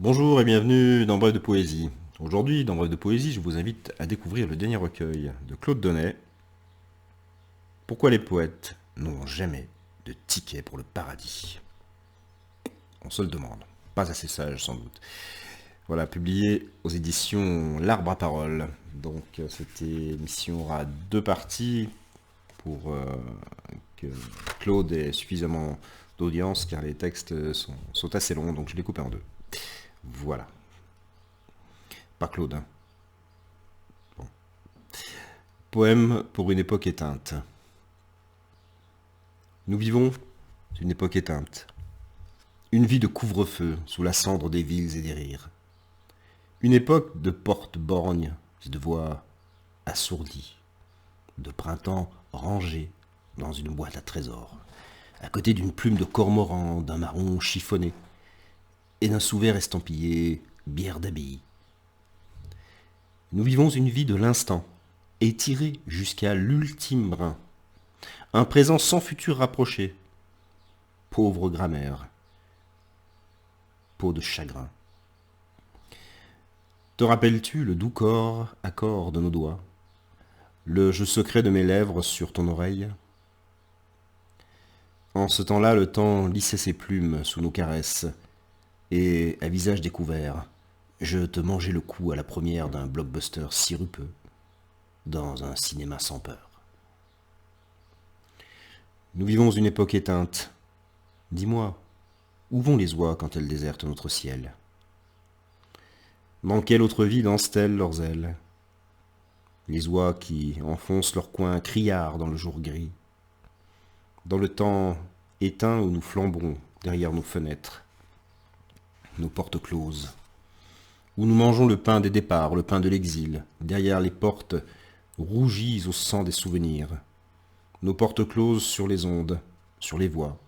Bonjour et bienvenue dans Bref de Poésie. Aujourd'hui, dans Bref de Poésie, je vous invite à découvrir le dernier recueil de Claude Donnet. Pourquoi les poètes n'ont jamais de ticket pour le paradis? On se le demande. Pas assez sage sans doute. Voilà, publié aux éditions L'Arbre à Parole. Donc cette émission aura deux parties pour que Claude ait suffisamment d'audience car les textes sont assez longs, donc je l'ai coupé en deux. Voilà. Pas Claude, hein. Bon. Poème pour une époque éteinte. Nous vivons une époque éteinte. Une vie de couvre-feu sous la cendre des villes et des rires. Une époque de portes borgnes et de voix assourdies. De printemps rangé dans une boîte à trésors. À côté d'une plume de cormoran, d'un marron chiffonné et d'un sous-verre estampillé bière d'abbaye. Nous vivons une vie de l'instant, étirée jusqu'à l'ultime brin. Un présent sans futur rapproché. Pauvre grammaire. Peau de chagrin. Te rappelles-tu le doux accord de nos doigts, le jeu secret de mes lèvres sur ton oreille? En ce temps-là, le temps lissait ses plumes sous nos caresses, et, à visage découvert, je te mangeais le cou à la première d'un blockbuster sirupeux, dans un cinéma sans peur. Nous vivons une époque éteinte. Dis-moi, où vont les oies quand elles désertent notre ciel? Dans quelle autre vie dansent-elles leurs ailes? Les oies qui enfoncent leur coin criard dans le jour gris. Dans le temps éteint où nous flambons derrière nos fenêtres, nos portes closes, où nous mangeons le pain des départs, le pain de l'exil, derrière les portes rougies au sang des souvenirs, nos portes closes sur les ondes, sur les voies,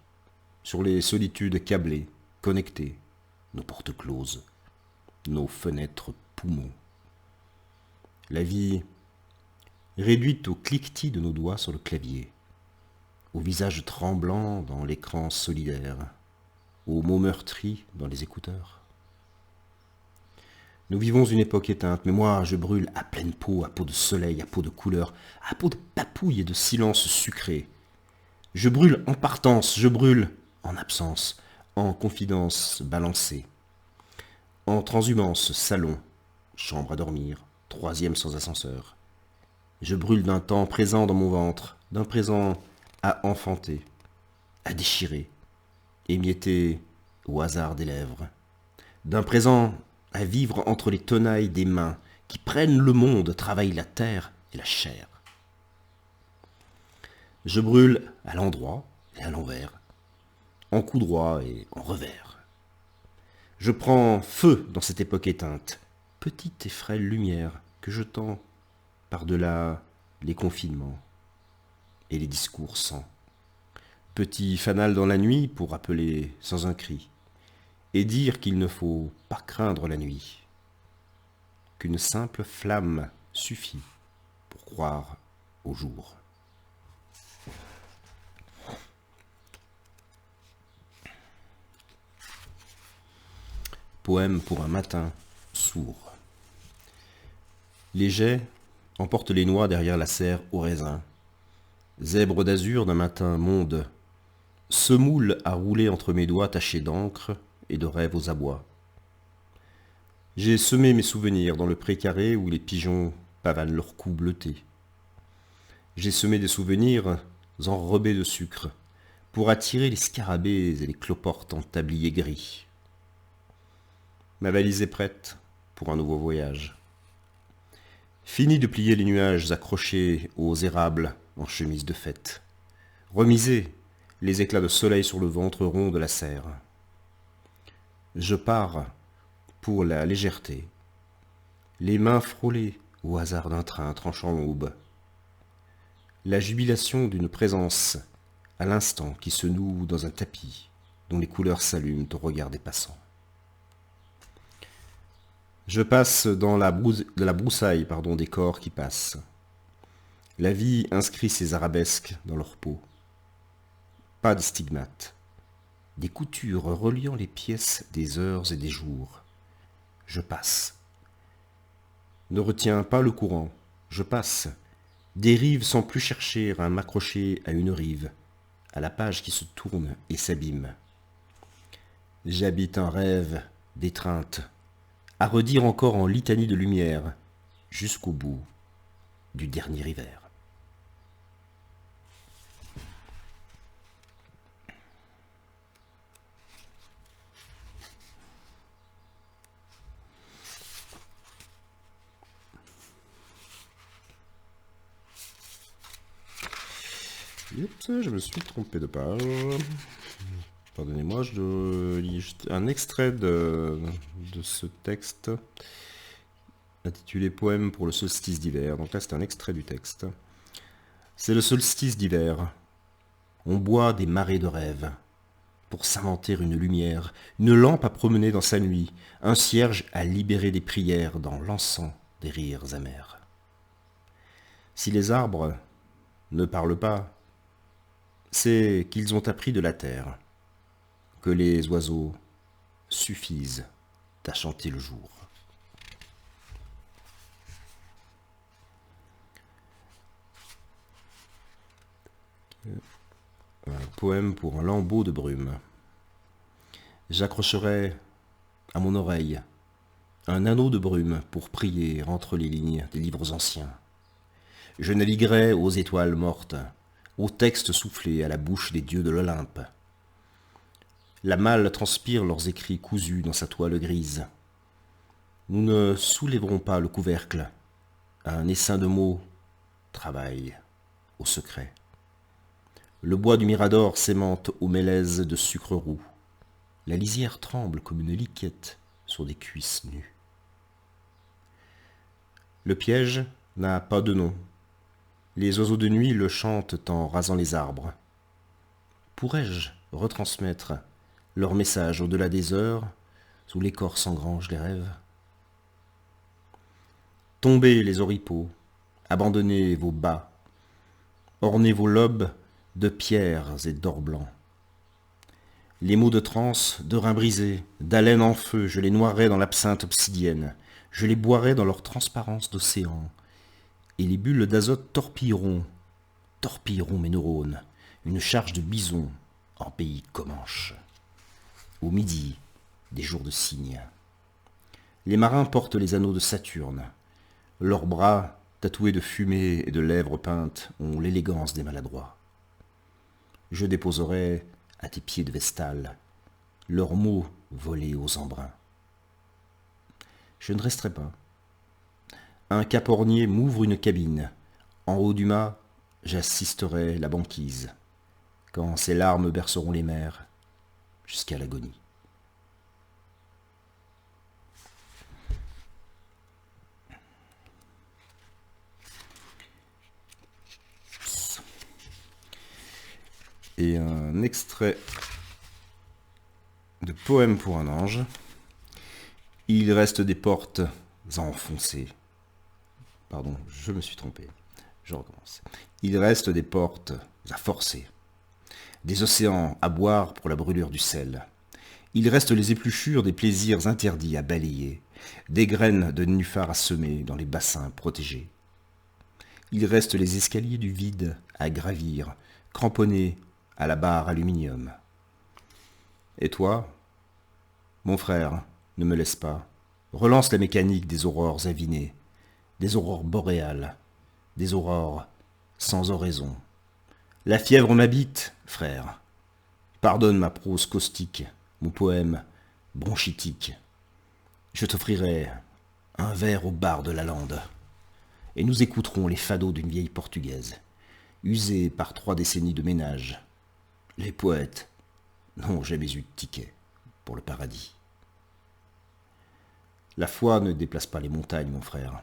sur les solitudes câblées, connectées, nos portes closes, nos fenêtres poumons. La vie réduite au cliquetis de nos doigts sur le clavier, au visage tremblant dans l'écran solidaire, aux mots meurtris dans les écouteurs. Nous vivons une époque éteinte, mais moi je brûle à pleine peau, à peau de soleil, à peau de couleur, à peau de papouille et de silence sucré. Je brûle en partance, je brûle en absence, en confidence balancée, en transhumance, salon, chambre à dormir, troisième sans ascenseur. Je brûle d'un temps présent dans mon ventre, d'un présent à enfanter, à déchirer, émietter au hasard des lèvres, d'un présent à vivre entre les tenailles des mains qui prennent le monde, travaillent la terre et la chair. Je brûle à l'endroit et à l'envers, en coup droit et en revers. Je prends feu dans cette époque éteinte, petite et frêle lumière que je tends par-delà les confinements et les discours sans. Petit fanal dans la nuit pour appeler sans un cri et dire qu'il ne faut pas craindre la nuit, qu'une simple flamme suffit pour croire au jour. Poème pour un matin sourd. Les jets emportent les noix derrière la serre au raisin. Zèbre d'azur d'un matin monde, semoule à rouler entre mes doigts tachés d'encre et de rêves aux abois. J'ai semé mes souvenirs dans le pré carré où les pigeons pavanent leurs coups bleutés. J'ai semé des souvenirs enrobés de sucre pour attirer les scarabées et les cloportes en tablier gris. Ma valise est prête pour un nouveau voyage. Fini de plier les nuages accrochés aux érables en chemise de fête. Remisez les éclats de soleil sur le ventre rond de la serre. Je pars pour la légèreté, les mains frôlées au hasard d'un train tranchant l'aube. La jubilation d'une présence à l'instant qui se noue dans un tapis dont les couleurs s'allument au regard des passants. Je passe dans la broussaille des corps qui passent. La vie inscrit ses arabesques dans leur peau. Pas de stigmates, des coutures reliant les pièces des heures et des jours, je passe. Ne retiens pas le courant, je passe. Dérive sans plus chercher à m'accrocher à une rive, à la page qui se tourne et s'abîme. J'habite un rêve d'étreinte, à redire encore en litanie de lumière, jusqu'au bout du dernier hiver. Oups, je me suis trompé de page. Pardonnez-moi, je dois lire juste un extrait de ce texte intitulé Poème pour le solstice d'hiver. Donc là, c'est un extrait du texte. C'est le solstice d'hiver. On boit des marées de rêves pour s'inventer une lumière, une lampe à promener dans sa nuit, un cierge à libérer des prières dans l'encens des rires amers. Si les arbres ne parlent pas, c'est qu'ils ont appris de la terre que les oiseaux suffisent à chanter le jour. Un poème pour un lambeau de brume. J'accrocherai à mon oreille un anneau de brume pour prier entre les lignes des livres anciens. Je naviguerai aux étoiles mortes, aux textes soufflés à la bouche des dieux de l'Olympe. La malle transpire leurs écrits cousus dans sa toile grise. Nous ne soulèverons pas le couvercle. Un essaim de mots travaille au secret. Le bois du mirador s'aimante au mélèze de sucre roux. La lisière tremble comme une liquette sur des cuisses nues. Le piège n'a pas de nom. Les oiseaux de nuit le chantent en rasant les arbres. Pourrais-je retransmettre leur message au-delà des heures, sous l'écorce engrange des rêves? Tombez les oripeaux, abandonnez vos bas, ornez vos lobes de pierres et d'or blanc. Les mots de transe, de reins brisés, d'haleine en feu, je les noierai dans l'absinthe obsidienne, je les boirai dans leur transparence d'océan, et les bulles d'azote torpilleront mes neurones, une charge de bison en pays comanche. Au midi, des jours de cygne. Les marins portent les anneaux de Saturne. Leurs bras, tatoués de fumée et de lèvres peintes, ont l'élégance des maladroits. Je déposerai à tes pieds de Vestale leurs mots volés aux embruns. Je ne resterai pas. Un capornier m'ouvre une cabine. En haut du mât, j'assisterai la banquise, quand ses larmes berceront les mers jusqu'à l'agonie. Et un extrait de Poème pour un ange. Il reste des portes à enfoncer. Pardon, je me suis trompé. Je recommence. Il reste des portes à forcer. Des océans à boire pour la brûlure du sel. Il reste les épluchures des plaisirs interdits à balayer. Des graines de nénuphars à semer dans les bassins protégés. Il reste les escaliers du vide à gravir, cramponnés à la barre aluminium. Et toi, mon frère, ne me laisse pas. Relance la mécanique des aurores avinées, des aurores boréales, des aurores sans oraison. La fièvre m'habite, frère. Pardonne ma prose caustique, mon poème bronchitique. Je t'offrirai un verre au bar de la lande, et nous écouterons les fados d'une vieille portugaise, usée par 3 décennies de ménage. Les poètes n'ont jamais eu de ticket pour le paradis. La foi ne déplace pas les montagnes, mon frère,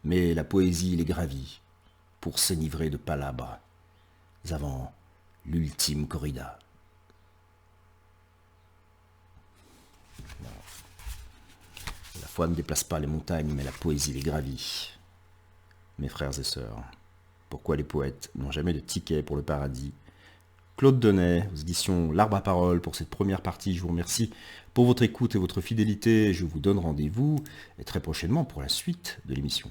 mais la poésie les gravit pour s'enivrer de palabres avant l'ultime corrida. La foi ne déplace pas les montagnes, mais la poésie les gravit. Mes frères et sœurs, pourquoi les poètes n'ont jamais de ticket pour le paradis, Claude Denay, aux éditions L'Arbre à Parole pour cette première partie. Je vous remercie pour votre écoute et votre fidélité. Je vous donne rendez-vous très prochainement pour la suite de l'émission.